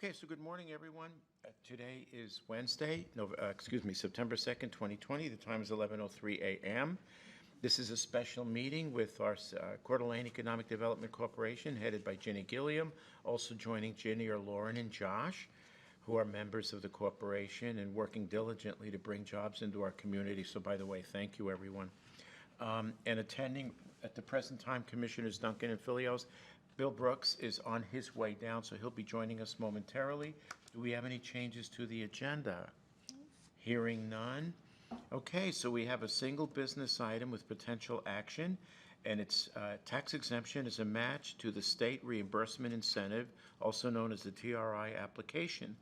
Okay, so good morning, everyone. Today is Wednesday, September 2nd, 2020. The time is 11:03 a.m. This is a special meeting with our Coeur d'Alene Economic Development Corporation, headed by Ginny Gilliam. Also joining Ginny are Lauren and Josh, who are members of the corporation and working diligently to bring jobs into our community. So, by the way, thank you, everyone. And attending at the present time, Commissioners Duncan and Filios. Bill Brooks is on his way down, so he'll be joining us momentarily. Do we have any changes to the agenda? Hearing none. Okay, so we have a single business item with potential action, and it's tax exemption is a match to the state reimbursement incentive, also known as the TRI application.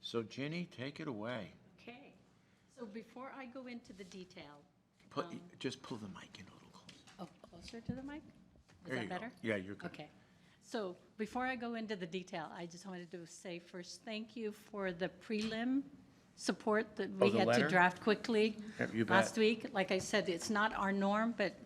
So Ginny, take it away. Okay, so before I go into the detail. Just pull the mic in a little closer. Oh, closer to the mic? Is There that you better? go. Yeah, you're good. Okay. So before I go into the detail, I just wanted to say first, thank you for the prelim support that we the had letter? to draft quickly You bet. last week. Like I said, it's not our norm, but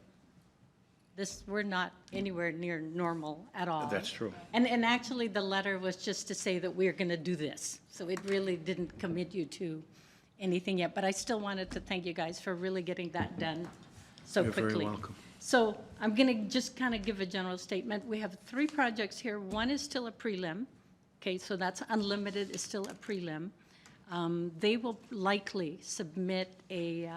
we're not anywhere near normal at all. That's true. And actually, the letter was just to say that we're going to do this. So it really didn't commit you to anything yet. But I still wanted to thank you guys for really getting that done so You're quickly. very welcome. So I'm going to just kind of give a general statement. We have 3 projects here. One is still a prelim. Okay, so that's unlimited is still a prelim. They will likely submit a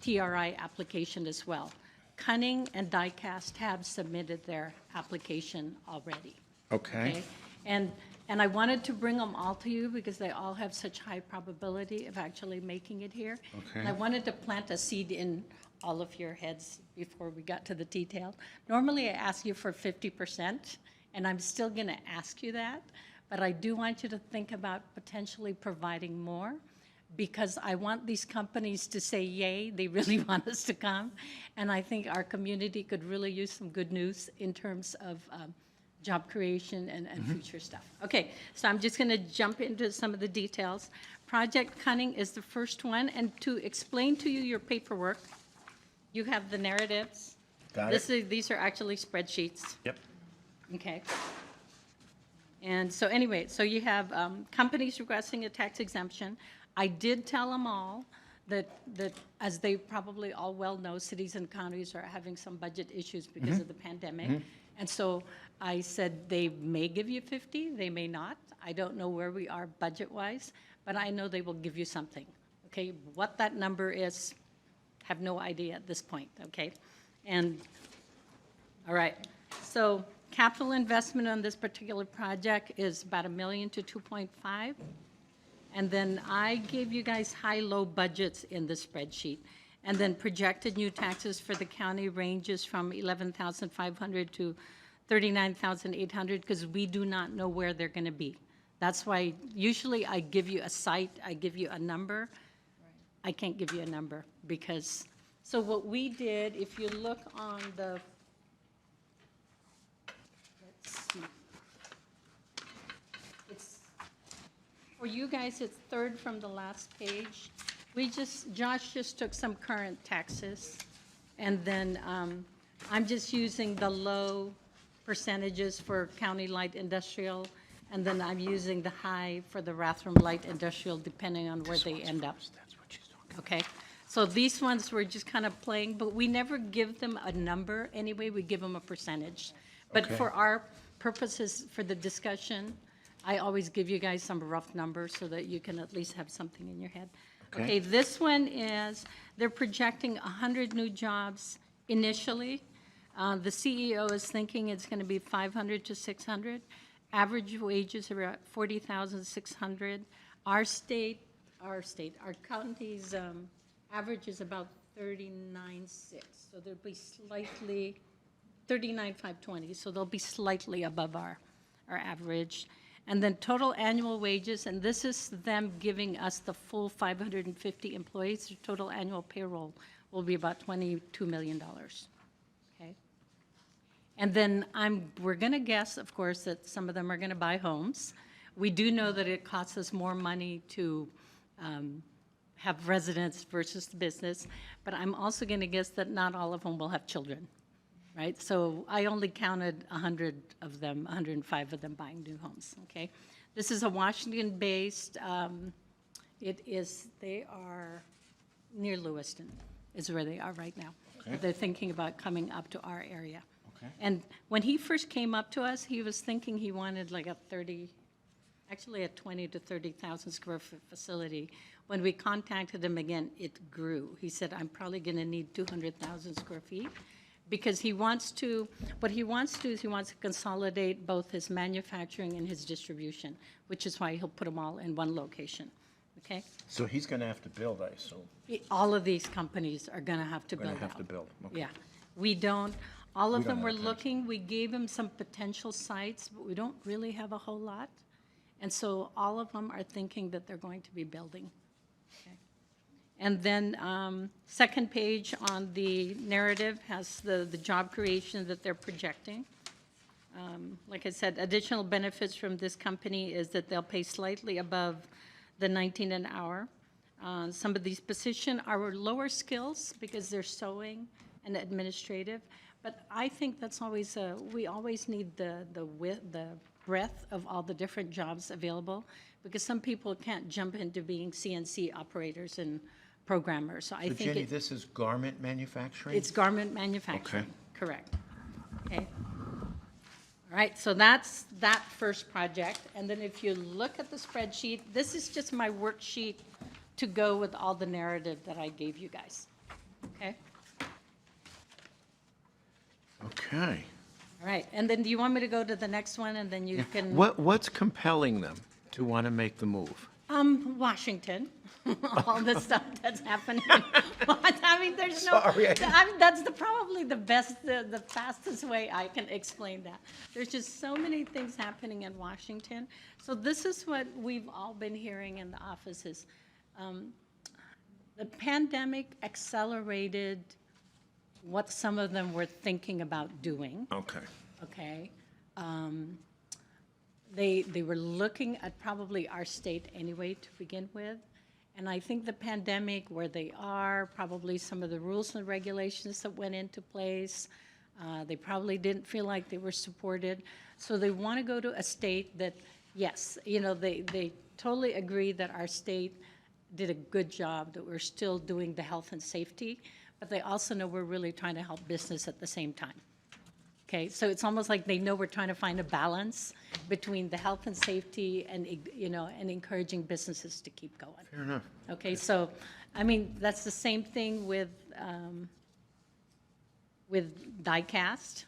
TRI application as well. Cunning and Diecast have submitted their application already. Okay. And I wanted to bring them all to you because they all have such high probability of actually making it here. Okay. And I wanted to plant a seed in all of your heads before we got to the detail. Normally I ask you for 50%, and I'm still going to ask you that, but I do want you to think about potentially providing more, because I want these companies to say yay, they really want us to come, and I think our community could really use some good news in terms of job creation and future stuff. Okay, so I'm just going to jump into some of the details. Project Cunning is the first one, and to explain to you your paperwork, you have the narratives. Got it. These are actually spreadsheets. Yep. Okay. And so anyway, so you have companies requesting a tax exemption. I did tell them all that as they probably all well know, cities and counties are having some budget issues because of the pandemic. And so I said they may give you 50, they may not. I don't know where we are budget-wise, but I know they will give you something. Okay, what that number is, have no idea at this point, okay? And, all right, so capital investment on this particular project is about $1 million to 2.5. And then I gave you guys high-low budgets in the spreadsheet. And then projected new taxes for the county ranges from $11,500 to $39,800, because we do not know where they're going to be. That's why usually I give you a site, I give you a number. I can't give you a number because, so what we did, if you look on the, let's see. It's, for you guys, it's 3rd from the last page. Josh just took some current taxes, and then I'm just using the low percentages for county light industrial, and then I'm using the high for the Rathdrum light industrial, depending on where they end up. That's what she's talking Okay, so these ones we're just kind of playing, but we never give them a number anyway, we give them a percentage. But Okay. for our purposes, for the discussion, I always give you guys some rough numbers so that you can at least have something in your head. Okay, this one is, they're projecting 100 new jobs initially. The CEO is thinking it's going to be 500 to 600. Average wages are at 40,600. Our county's average is about 39.6. So there'll be slightly 39,520. So they'll be slightly above our average. And then total annual wages, and this is them giving us the full 550 employees. The total annual payroll will be about $22 million. Okay. And then we're going to guess, of course, that some of them are going to buy homes. We do know that it costs us more money to have residents versus the business, but I'm also going to guess that not all of them will have children, right? So I only counted 100 of them, 105 of them buying new homes, okay? This is a Washington-based, they are near Lewiston is where they are right now. Okay. They're thinking about coming up to our area. Okay. And when he first came up to us, he was thinking he wanted like a 20 to 30,000 square foot facility. When we contacted him again, it grew. He said, I'm probably going to need 200,000 square feet because what he wants to do is he wants to consolidate both his manufacturing and his distribution, which is why he'll put them all in one location, okay? So he's going to have to build, I assume. All of these companies are going to have to build Going to have out. to build, okay. Yeah. We don't, all of We don't them were have time. looking, we gave him some potential sites, but we don't really have a whole lot. And so all of them are thinking that they're going to be building. Okay. And then second page on the narrative has the job creation that they're projecting. Like I said, additional benefits from this company is that they'll pay slightly above the 19 an hour. Some of these positions are lower skills because they're sewing and administrative, but I think that's always, we always need the breadth of all the different jobs available, because some people can't jump into being CNC operators and programmers. So I So think Jenny, this is garment manufacturing? it's garment manufacturing. Okay. Correct. Okay. All right, so that's that first project. And then if you look at the spreadsheet, this is just my worksheet to go with all the narrative that I gave you guys. Okay? Okay. All right, and then do you want me to go to the next one, and then you can? What's compelling them to want to make the move? Washington, all the stuff that's happening. I mean, there's no, Sorry, I mean, that's probably the best, the fastest way I can explain that. There's just so many things happening in Washington. So this is what we've all been hearing in the offices. The pandemic accelerated what some of them were thinking about doing. Okay. Okay. They were looking at probably our state anyway to begin with. And I think the pandemic, where they are, probably some of the rules and regulations that went into place, they probably didn't feel like they were supported. So they want to go to a state that, yes, you know, they totally agree that our state did a good job, that we're still doing the health and safety, but they also know we're really trying to help business at the same time. Okay, so it's almost like they know we're trying to find a balance between the health and safety and, you know, and encouraging businesses to keep going. Fair enough. Okay, so, I mean, that's the same thing with Diecast.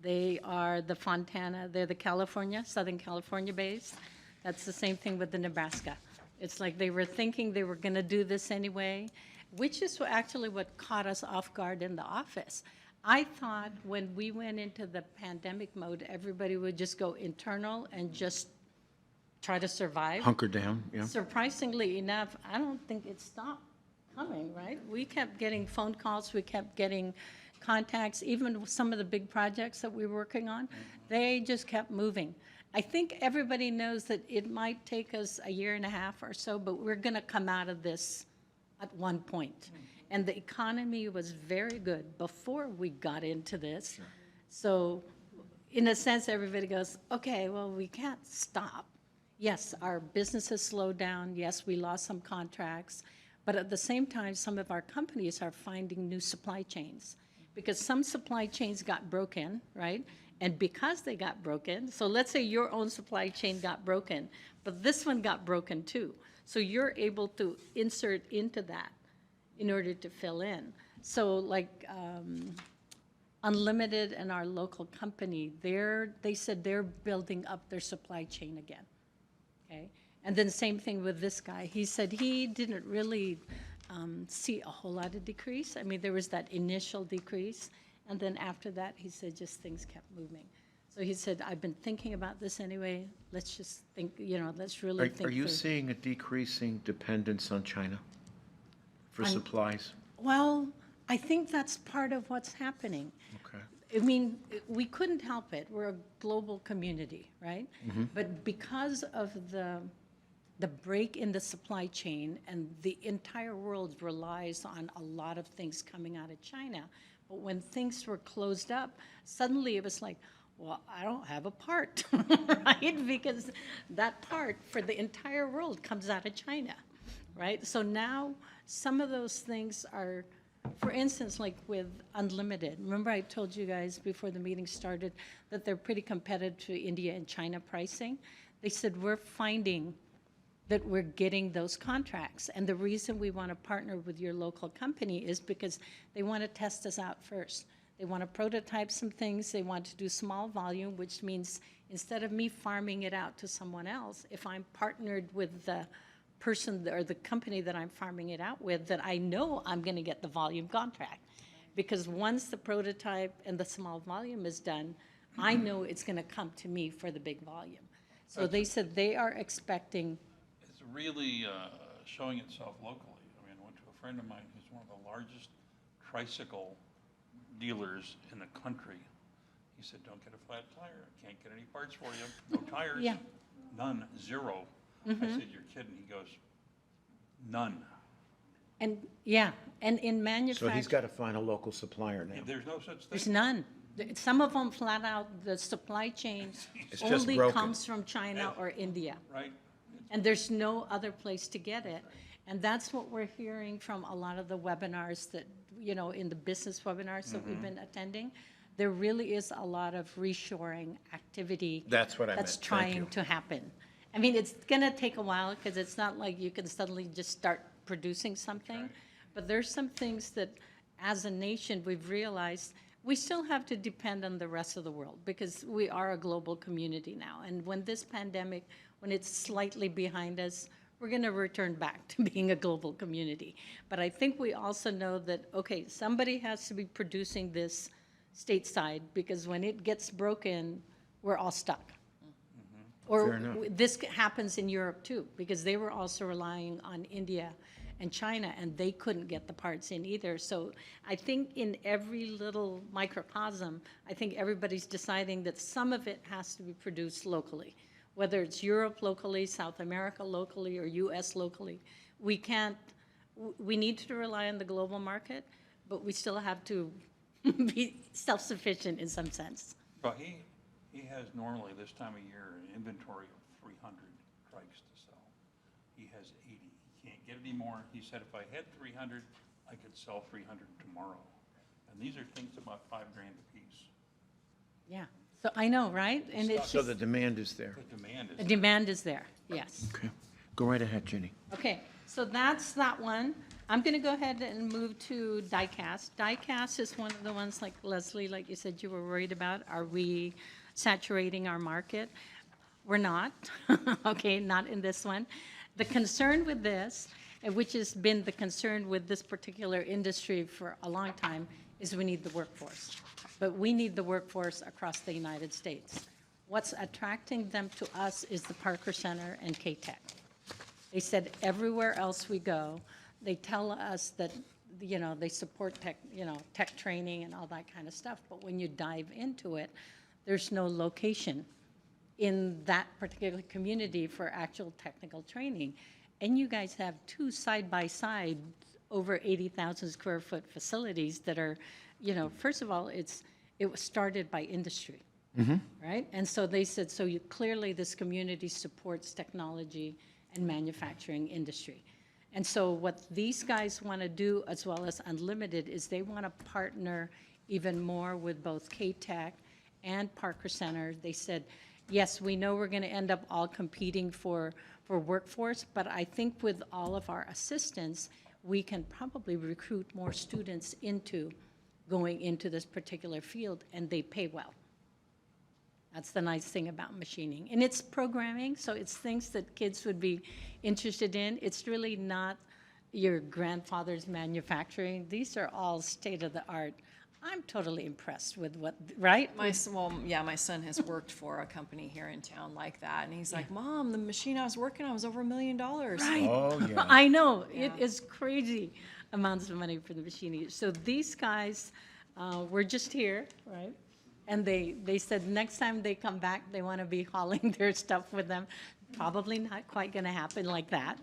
They are the Fontana, they're the California, Southern California base. That's the same thing with the Nebraska. It's like they were thinking they were going to do this anyway, which is actually what caught us off guard in the office. I thought when we went into the pandemic mode, everybody would just go internal and just try to survive. Hunker down, yeah. Surprisingly enough, I don't think it stopped coming, right? We kept getting phone calls, we kept getting contacts, even with some of the big projects that we were working on, they just kept moving. I think everybody knows that it might take us a year and a half or so, but we're going to come out of this at one point. And the economy was very good before we got into this. Sure. So in a sense, everybody goes, okay, well, we can't stop. Yes, our businesses slowed down. Yes, we lost some contracts. But at the same time, some of our companies are finding new supply chains because some supply chains got broken, right? And because they got broken, so let's say your own supply chain got broken, but this one got broken too. So you're able to insert into that in order to fill in. So like Unlimited and our local company, they said they're building up their supply chain again, okay? And then same thing with this guy. He said he didn't really see a whole lot of decrease. I mean, there was that initial decrease, and then after that, he said just things kept moving. So he said, I've been thinking about this anyway. Let's just think, you know, let's really think Are you through. seeing a decreasing dependence on China for supplies? Well, I think that's part of what's happening. Okay. I mean, we couldn't help it. We're a global community, right? Mm-hmm. But because of the break in the supply chain, and the entire world relies on a lot of things coming out of China, but when things were closed up, suddenly it was like, Well, I don't have a part, right? Because that part for the entire world comes out of China, right? So now some of those things are, for instance, like with Unlimited. Remember I told you guys before the meeting started that they're pretty competitive to India and China pricing? They said, we're finding that we're getting those contracts. And the reason we want to partner with your local company is because they want to test us out first. They want to prototype some things. They want to do small volume, which means instead of me farming it out to someone else, if I'm partnered with the person or the company that I'm farming it out with, that I know I'm going to get the volume contract. Because once the prototype and the small volume is done, I know it's going to come to me for the big volume. So they said they are expecting. It's really showing itself locally. I mean, I went to a friend of mine who's one of the largest tricycle dealers in the country. He said, don't get a flat tire. Can't get any parts for you. No tires. Yeah. None. Zero. I said, you're kidding. He goes, none. And, yeah, and in So manufacturing. he's got to find a local supplier now. There's no such There's thing. none. Some of them flat out, the supply chain It's just only broken. comes from China or India. Right? And there's no other place to get it. And that's what we're hearing from a lot of the webinars that, you know, in the business webinars that we've been attending. There really is a lot of reshoring activity. That's what I That's meant. Thank you. trying to happen. I mean, it's gonna take a while because it's not like you can suddenly just start producing something. But there's some things that, as a nation, we've realized we still have to depend on the rest of the world because we are a global community now. And when this pandemic, when it's slightly behind us, we're going to return back to being a global community. But I think we also know that, okay, somebody has to be producing this stateside because when it gets broken, we're all stuck. Or Fair enough. this happens in Europe too, because they were also relying on India and China, and they couldn't get the parts in either. So I think in every little microcosm, I think everybody's deciding that some of it has to be produced locally, whether it's Europe locally, South America locally, or US locally. We can't, we need to rely on the global market, but we still have to be self-sufficient in some sense. But he has normally this time of year an inventory of 300 trikes to sell. He has 80. He can't get any more. He said, if I had 300, I could sell 300 tomorrow. And these are things about $5,000 a piece. Yeah, so I know, right? And it's So just, the demand is there. The demand the is, demand is there, yes. Okay. Go right ahead, Ginny. Okay, so that's that one. I'm going to go ahead and move to Diecast. Diecast is one of the ones, like Leslie, like you said, you were worried about. Are we saturating our market? We're not, okay, not in this one. The concern with this, and which has been the concern with this particular industry for a long time, is we need the workforce. But we need the workforce across the United States. What's attracting them to us is the Parker Center and K-Tech. They said everywhere else we go, they tell us that, you know, they support tech, you know, tech training and all that kind of stuff. But when you dive into it, there's no location in that particular community for actual technical training. And you guys have two side-by-side, over 80,000 square foot facilities that are, you know, first of all, it was started by industry, right? And so they said, so you clearly this community supports technology and manufacturing industry. And so what these guys want to do, as well as Unlimited, is they want to partner even more with both K-Tech and Parker Center. They said, yes, we know we're going to end up all competing for workforce, but I think with all of our assistance, we can probably recruit more students into going into this particular field, and they pay well. That's the nice thing about machining. And it's programming, so it's things that kids would be interested in. It's really not your grandfather's manufacturing. These are all state-of-the-art. I'm totally impressed with what, right? My son has worked for a company here in town like that, and he's like, Mom, the machine I was working on was over $1 million. Right. Oh, yeah. I know, it Yeah. is crazy amounts of money for the machining. So these guys were just here, right? And they said next time they come back, they want to be hauling their stuff with them. Probably not quite going to happen like that.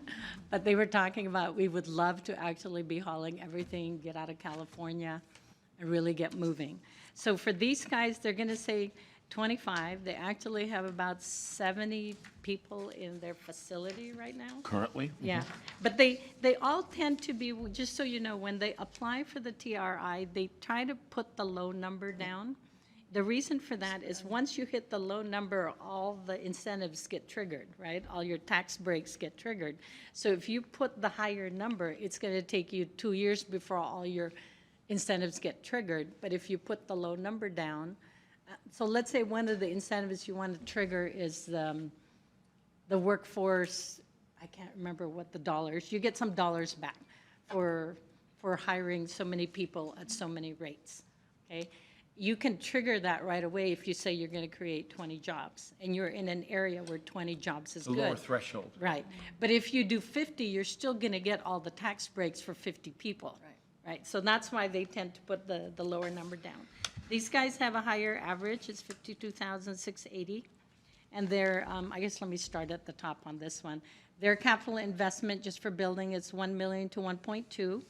But they were talking about, we would love to actually be hauling everything, get out of California, and really get moving. So for these guys, they're going to say, 25. They actually have about 70 people in their facility right now. Currently? Yeah, but they all tend to be, just so you know, when they apply for the TRI, they try to put the low number down. The reason for that is once you hit the low number, all the incentives get triggered, right? All your tax breaks get triggered. So if you put the higher number, it's going to take you 2 years before all your incentives get triggered. But if you put the low number down, so let's say one of the incentives you want to trigger is the workforce, I can't remember what the dollars, you get some dollars back for hiring so many people at so many rates, okay? You can trigger that right away if you say you're going to create 20 jobs, and you're in an area where 20 jobs is The good. lower threshold. Right, but if you do 50, you're still going to get all the tax breaks for 50 people. Right, so that's why they tend to put the lower number down. These guys have a higher average, it's 52,680. And their, I guess let me start at the top on this one. Their capital investment just for building is 1 million to 1.2.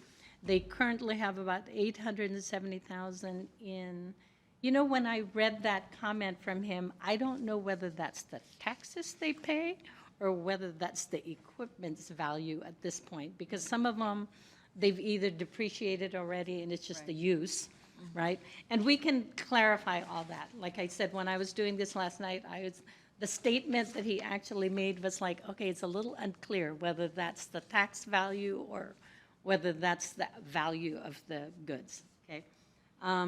They currently have about 870,000 in, you know, when I read that comment from him, I don't know whether that's the taxes they pay or whether that's the equipment's value at this point, because some of them, they've either depreciated already and it's just the use, right? And we can clarify all that. Like I said, when I was doing this last night, the statement that he actually made was like, okay, it's a little unclear whether that's the tax value or whether that's the value of the goods, okay? Let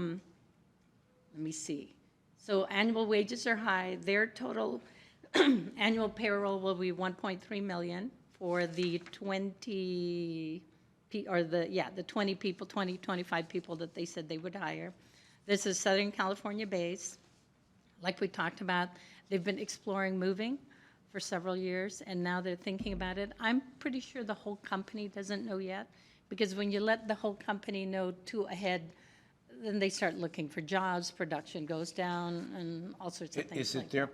me see. So annual wages are high. Their total annual payroll will be 1.3 million for the 20 people, 25 people that they said they would hire. This is Southern California based. Like we talked about, they've been exploring moving for several years, and now they're thinking about it. I'm pretty sure the whole company doesn't know yet, because when you let the whole company know too ahead, then they start looking for jobs, production goes down, and all sorts of things Is like it their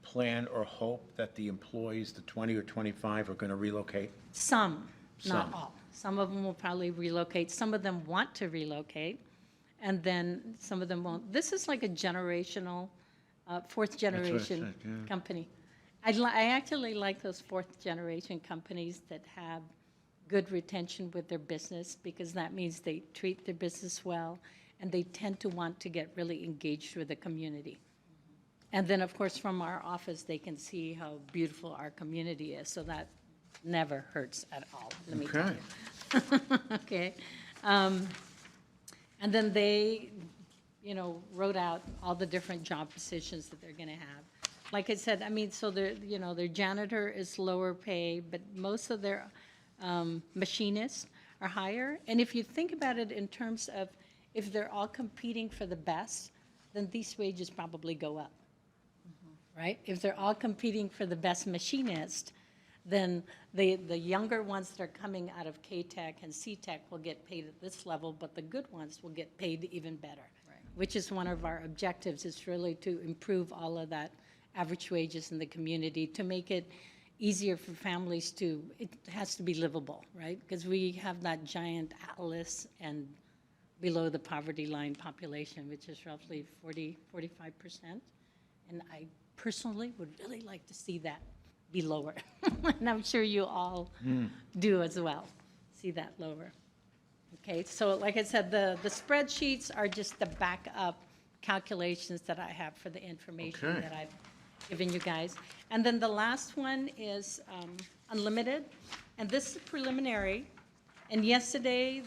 plan or hope that the employees, the 20 or 25, are going to relocate? Some, not Some. all. Some of them will probably relocate. Some of them want to relocate, and then some of them won't. This is like a generational, fourth generation said, yeah. company. I actually like those fourth generation companies that have good retention with their business, because that means they treat their business well, and they tend to want to get really engaged with the community. And then, of course, from our office, they can see how beautiful our community is, so that never hurts at all, let me tell Okay. you. Okay. And then they, wrote out all the different job positions that they're going to have. Like I said, I mean, so their janitor is lower pay, but most of their machinists are higher. And if you think about it in terms of if they're all competing for the best, then these wages probably go up, right? If they're all competing for the best machinist, then the younger ones that are coming out of K-Tech and C-Tech will get paid at this level, but the good ones will get paid even better, which is one of our objectives, is really to improve all of that average wages in the community, to make it easier for families it has to be livable, right? Because we have that giant atlas and below the poverty line population, which is roughly 45%. And I personally would really like to see that be lower. And I'm sure you all do as well, see that lower. Okay, so like I said, the spreadsheets are just the backup calculations that I have for the information Okay. that I've given you guys. And then the last one is unlimited, and this is preliminary. And yesterday,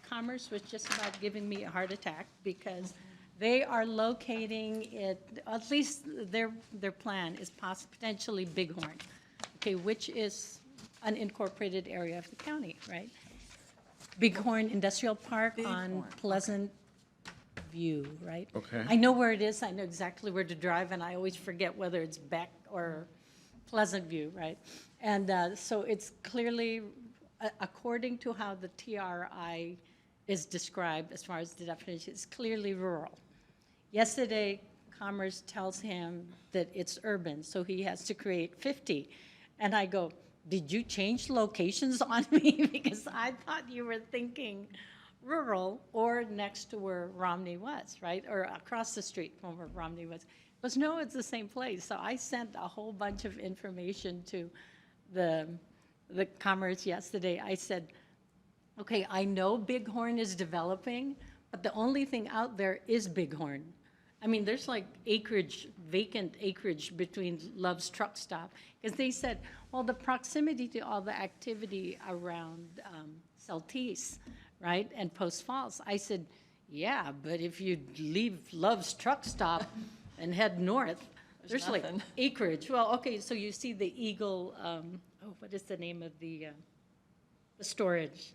Commerce was just about giving me a heart attack, because they are locating it, at least their plan is potentially Bighorn, okay, which is an incorporated area of the county, right? Bighorn Industrial Park on Bighorn, Pleasant View, right? Okay. I know where it is, I know exactly where to drive, and I always forget whether it's Beck or Pleasant View, right? And so it's clearly, according to how the TRI is described as far as the definition, it's clearly rural. Yesterday, Commerce tells him that it's urban, so he has to create 50. And I go, did you change locations on me? Because I thought you were thinking rural or next to where Romney was, right? Or across the street from where Romney was. He goes, no, it's the same place. So I sent a whole bunch of information to the Commerce yesterday. I said, okay, I know Bighorn is developing, but the only thing out there is Bighorn. I mean, there's like acreage, vacant acreage between Love's Truck Stop. Because they said, well, the proximity to all the activity around Saltese, right, and Post Falls. I said, yeah, but if you leave Love's Truck Stop and head north, there's like nothing. acreage. Well, okay, so you see the Eagle, what is the name of the storage?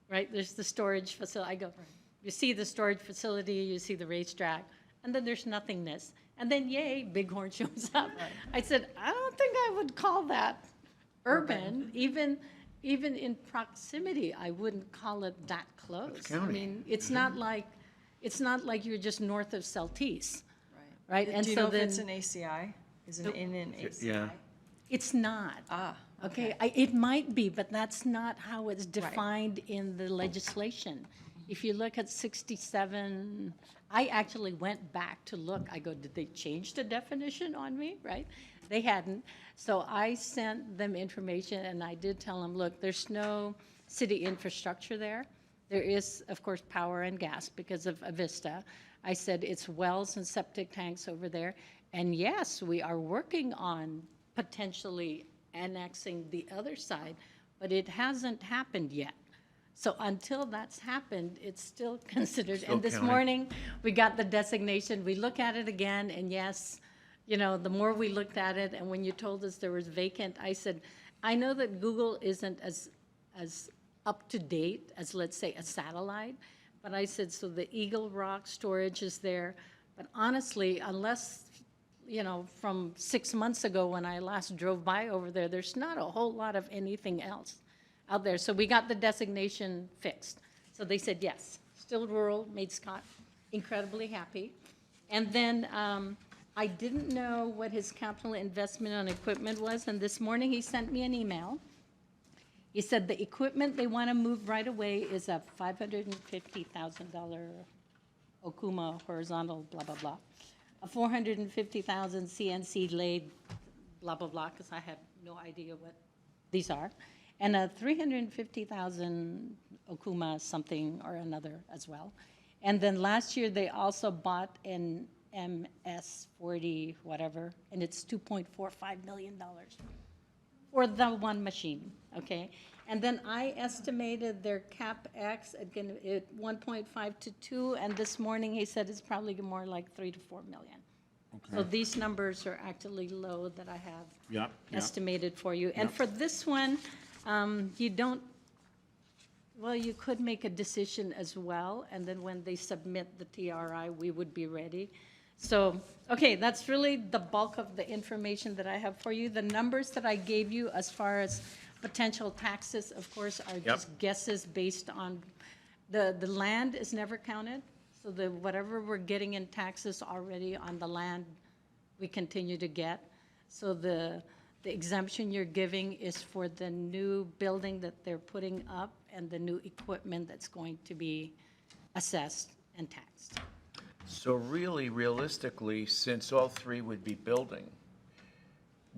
Right, there's the storage facility. I go, you see the storage facility, you see the racetrack, and then there's nothingness. And then, yay, Bighorn shows up. I said, I don't think I would call that urban. Even in proximity, I wouldn't call it that close. I county. mean, it's not like you're just north of Saltese, right? And Do you so know if then it's an ACI? Is it in an ACI? Yeah. it's not. Ah, Okay, it might be, but that's not how it's defined in the legislation. If you look at 67, I actually went back to look. I go, did they change the definition on me, right? They hadn't. So I sent them information, and I did tell them, look, there's no city infrastructure there. There is, of course, power and gas because of Avista. I said it's wells and septic tanks over there. And yes, we are working on potentially annexing the other side, but it hasn't happened yet. So until that's happened, it's still considered. Still And this county. morning, we got the designation. We look at it again, and yes, you know, the more we looked at it, and when you told us there was vacant, I said, I know that Google isn't as up to date as, let's say, a satellite, but I said, so the Eagle Rock storage is there. But honestly, unless, you know, from 6 months ago when I last drove by over there, there's not a whole lot of anything else out there. So we got the designation fixed. So they said, yes, still rural, made Scott incredibly happy. And then I didn't know what his capital investment on equipment was, and this morning he sent me an email. He said the equipment they want to move right away is a $550,000 Okuma horizontal, blah, blah, blah. A $450,000 CNC lathe, blah, blah, blah, because I have no idea what these are. And a $350,000 Okuma something or another as well. And then last year, they also bought an MS-40 whatever, and it's $2.45 million for the one machine, okay? And then I estimated their CapEx at 1.5 to 2, and this morning he said it's probably more like 3 to 4 million. So these numbers are actually low that I have Yep, yep. estimated for you. And for this one, you don't, well, you could make a decision as well, and then when they submit the TRI, we would be ready. So, okay, that's really the bulk of the information that I have for you. The numbers that I gave you as far as potential taxes, of course, are just guesses based on, the land is never counted. So whatever we're getting in taxes already on the land, we continue to get. So the exemption you're giving is for the new building that they're putting up and the new equipment that's going to be assessed and taxed. So really, realistically, since all three would be building,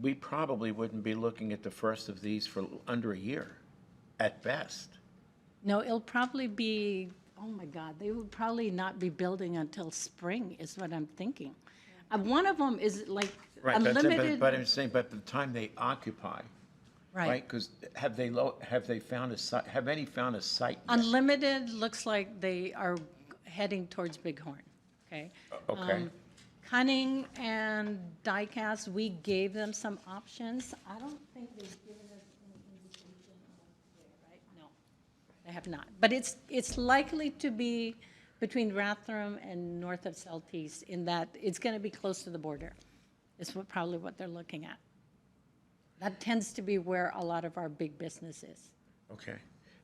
we probably wouldn't be looking at the first of these for under a year, at best. No, it'll probably be, oh my God, they would probably not be building until spring is what I'm thinking. One of them is like Right, but unlimited. but I'm saying, but the time they occupy, right? Because have they found a site, have any found a site yet? Unlimited looks like they are heading towards Bighorn, okay? Okay. Cunning and Diecast, we gave them some options. I don't think they've given us any indication of where, right? No, they have not. But it's likely to be between Rathdrum and north of Saltese in that it's going to be close to the border. Is probably what they're looking at. That tends to be where a lot of our big business is. Okay.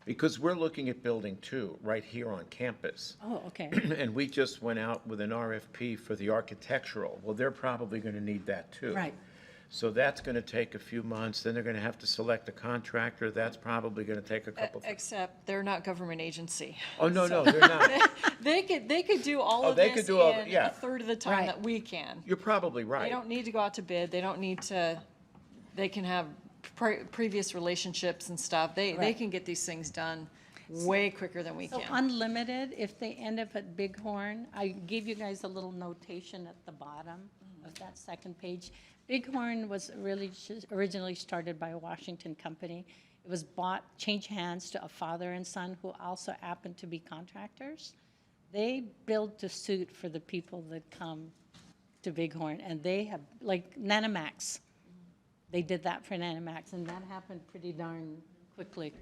Because we're looking at building two right here on campus. Oh, okay. And we just went out with an RFP for the architectural. Well, they're probably going to need that too. Right. So that's going to take a few months, then they're going to have to select a contractor, that's probably going to take a couple. Except they're not government agency. Oh, no, no, they're not. They could do all Oh, of they this could do all- in yeah. a third of the time Right. that we can. You're probably They right. don't need to go out to bid, they don't need to, they can have previous relationships and stuff. They Right. can get these things done way quicker than we So can. unlimited, if they end up at Bighorn, I gave you guys a little notation at the bottom of that second page. Bighorn was really originally started by a Washington company. It was bought, changed hands to a father and son who also happened to be contractors. They build to suit for the people that come to Bighorn, and they have, like Nanomax. They did that for Nanomax, and that happened pretty darn quickly.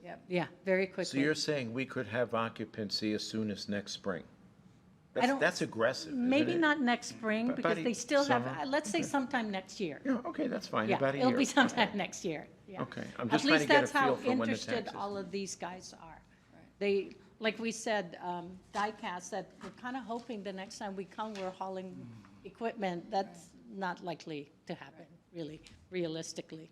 Yep. Yeah, very So quickly. you're saying we could have occupancy as soon as next spring? I don't- That's aggressive, isn't Maybe it? not next spring, because About they still have, summer? let's say sometime next year. Yeah, okay, that's fine, Yeah, about a year. it'll be sometime Okay. next year, yeah. Okay, I'm just trying to get a At least that's feel how for when the interested taxes- all of these guys are. They, like we said, Diecast said, we're kind of hoping the next time we come, we're hauling equipment. That's not likely to happen, really, realistically.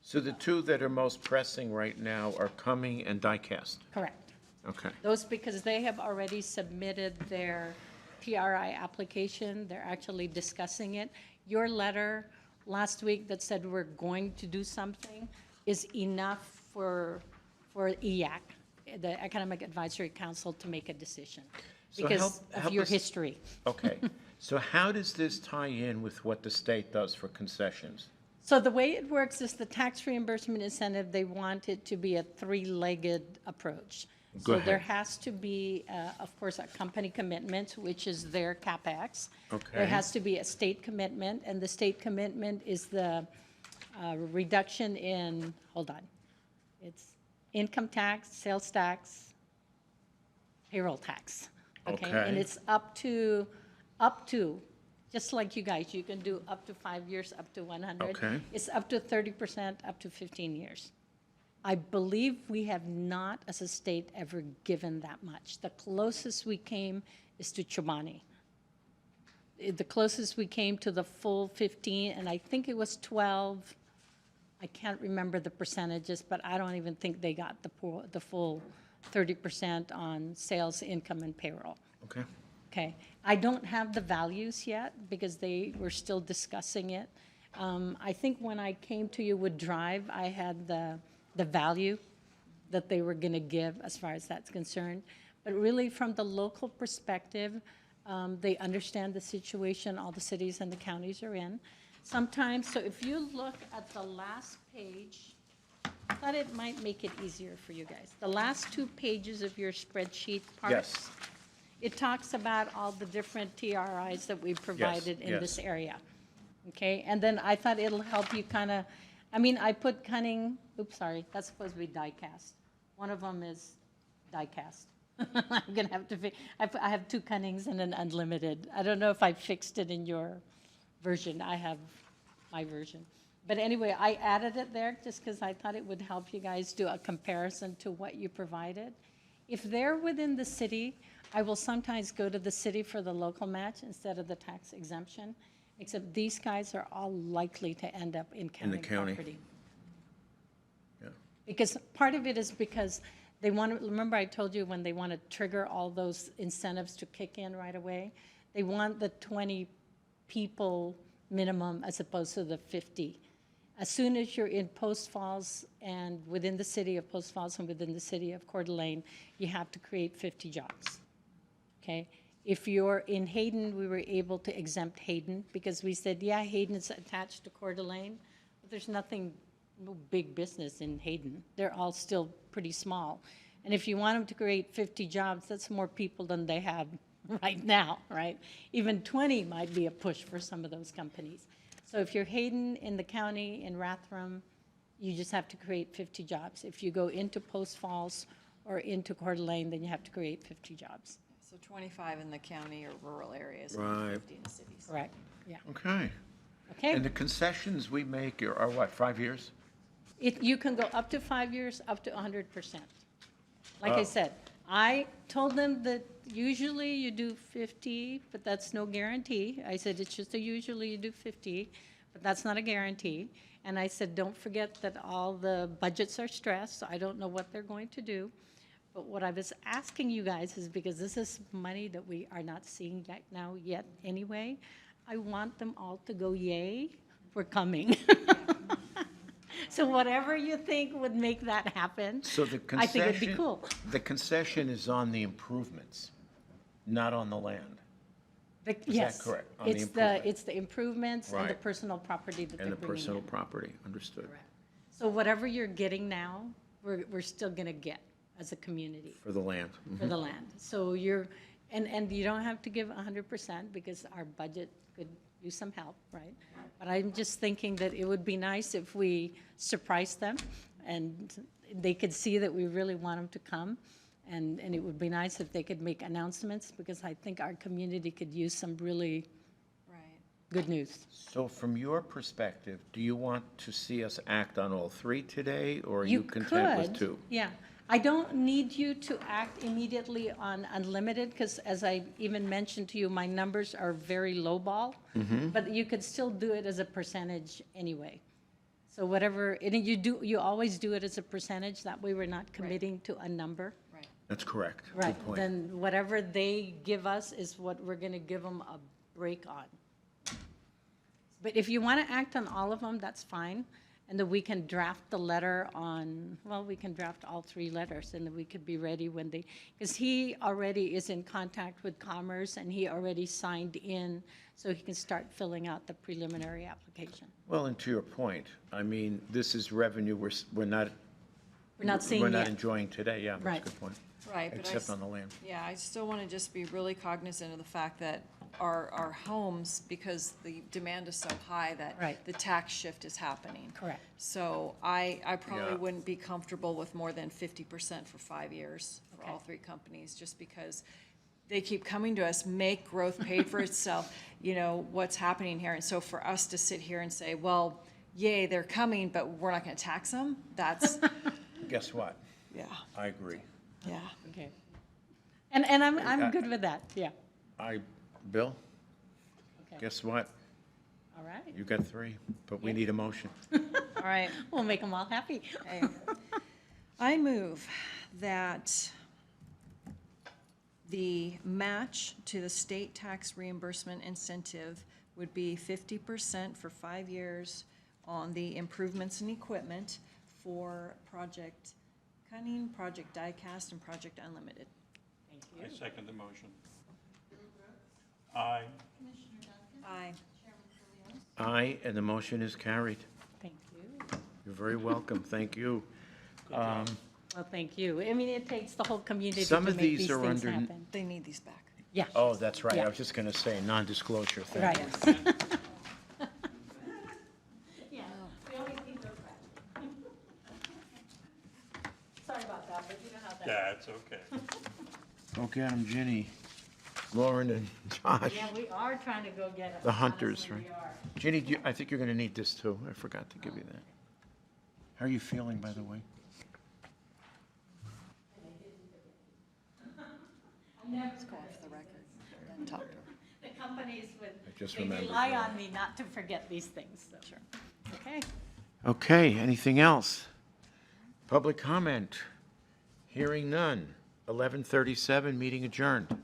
So the two that are most pressing right now are Cumming and Diecast? Correct. Okay. Those, because they have already submitted their PRI application, they're actually discussing it. Your letter last week that said we're going to do something is enough for EAC, the Economic Advisory Council, to make a decision So because help of your us- history. Okay, so how does this tie in with what the state does for concessions? So the way it works is the tax reimbursement incentive, they want it to be a three-legged approach. Go So there ahead. has to be, of course, a company commitment, which is their CapEx. Okay. There has to be a state commitment, and the state commitment is the reduction in, hold on, it's income tax, sales tax, payroll tax. And Okay. it's up to, just like you guys, you can do up to 5 years, up to 100. Okay. It's up to 30%, up to 15 years. I believe we have not, as a state, ever given that much. The closest we came is to Chobani. The closest we came to the full 15, and I think it was 12. I can't remember the percentages, but I don't even think they got the full 30% on sales, income, and payroll. Okay. Okay, I don't have the values yet because they were still discussing it. I think when I came to you with Drive, I had the value that they were gonna give as far as that's concerned. But really, from the local perspective, they understand the situation all the cities and the counties are in. Sometimes, so if you look at the last page, I thought it might make it easier for you guys. The last 2 pages of your spreadsheet parts. Yes. It talks about all the different TRIs that we've provided in this yes. area. Okay, and then I thought it'll help you kind of, I mean, I put Cunning, oops, sorry, that's supposed to be Diecast. One of them is Diecast. I'm gonna have to, I have 2 Cunnings and an unlimited. I don't know if I fixed it in your version. I have my version. But anyway, I added it there just because I thought it would help you guys do a comparison to what you provided. If they're within the city, I will sometimes go to the city for the local match instead of the tax exemption, except these guys are all likely to end up in county county. property. Yeah. Because part of it is because they want to, remember I told you when they want to trigger all those incentives to kick in right away? They want the 20 people minimum as opposed to the 50. As soon as you're in Post Falls and within the city of Post Falls and within the city of Coeur d'Alene, you have to create 50 jobs, okay? If you're in Hayden, we were able to exempt Hayden because we said, yeah, Hayden is attached to Coeur d'Alene, but there's nothing, no big business in Hayden. They're all still pretty small. And if you want them to create 50 jobs, that's more people than they have right now, right? Even 20 might be a push for some of those companies. So if you're Hayden in the county, in Rathdrum, you just have to create 50 jobs. If you go into Post Falls or into Coeur d'Alene, then you have to create 50 jobs. So 25 in the county or rural areas, Right. and 50 in the cities. Correct, yeah. Okay. Okay? And the concessions we make are what, 5 years? You can go up to 5 years, up to 100%. Like I Oh. said, I told them that usually you do 50, but that's no guarantee. I said, it's just a usually you do 50, but that's not a guarantee. And I said, don't forget that all the budgets are stressed, so I don't know what they're going to do. But what I was asking you guys is because this is money that we are not seeing right now yet anyway, I want them all to go, yay, we're coming. So whatever you think would make that happen, So the I think it'd be concession, cool. the concession is on the improvements, not on the land, Yes. correct? On the It's improvement. it's the improvements and the Right. personal property that and they're the bringing personal in. property, understood, So whatever you're getting now, we're still gonna get as a community for the land. for the land. So and you don't have to give 100% because our budget could use some help, right? But I'm just thinking that it would be nice if we surprised them and they could see that we really want them to come. And it would be nice if they could make announcements because I think our community could use some really Right. good news. So from your perspective, do you want to see us act on all three today, or are you content with two? Yeah. I don't need you to act immediately on unlimited, because as I even mentioned to you, my numbers are very lowball. Mm-hmm. But you could still do it as a percentage anyway. So whatever, and you always do it as a percentage, that way we're not committing to a number. Right. That's correct. Good Right, point. then whatever they give us is what we're gonna give them a break on. But if you wanna act on all of them, that's fine, and then we can draft the letter on, well, we can draft all three letters, and then we could be ready when they, because he already is in contact with Commerce, and he already signed in, so he can start filling out the preliminary application. Well, and to your point, I mean, this is revenue we're not. We're not seeing We're not yet. enjoying today, yeah, that's a Right. good point. Right, but Except on the land. Yeah, I still want to just be really cognizant of the fact that our homes, because the demand is so high, that Right. the tax shift is happening. Correct. So I probably Yeah. wouldn't be comfortable with more than 50% for 5 years for all three companies, just because they keep coming to us, make growth pay for itself, you know, what's happening here. And so for us to sit here and say, well, yay, they're coming, but we're not going to tax them, that's, Guess what? yeah, I agree. yeah. Okay. And I'm good with that, yeah. Bill, Okay. guess what? All right, You got three, but we need a motion. All right. we'll make them all happy. Okay. I move that the match to the state tax reimbursement incentive would be 50% for 5 years on the improvements in equipment for Project Cunning, Project Diecast, and Project Unlimited. Thank I you. second the motion. Aye. Aye. Aye, and the motion is carried. Thank you. You're very welcome, thank you. Well, thank you. I mean, it takes the whole community to Some make of these these things are under- happen. They need these back. Yeah, Oh, that's right, I Yeah. was just gonna say, non-disclosure thing. right. Yeah, we always need those back. Sorry about that, but you know how that. That's okay. Go get 'em, Ginny, Lauren, and Josh. Yeah, we are trying to go get it. The hunters, Honestly, we right. are. Ginny, I think you're gonna need this too. I forgot to give you that. How are you feeling, by the way? Let's go off the record and talk to her. The companies would, just they remembered rely that. on me not to forget these things, so. Sure. Okay. Okay, anything else? Public comment? Hearing none. 11:37, meeting adjourned.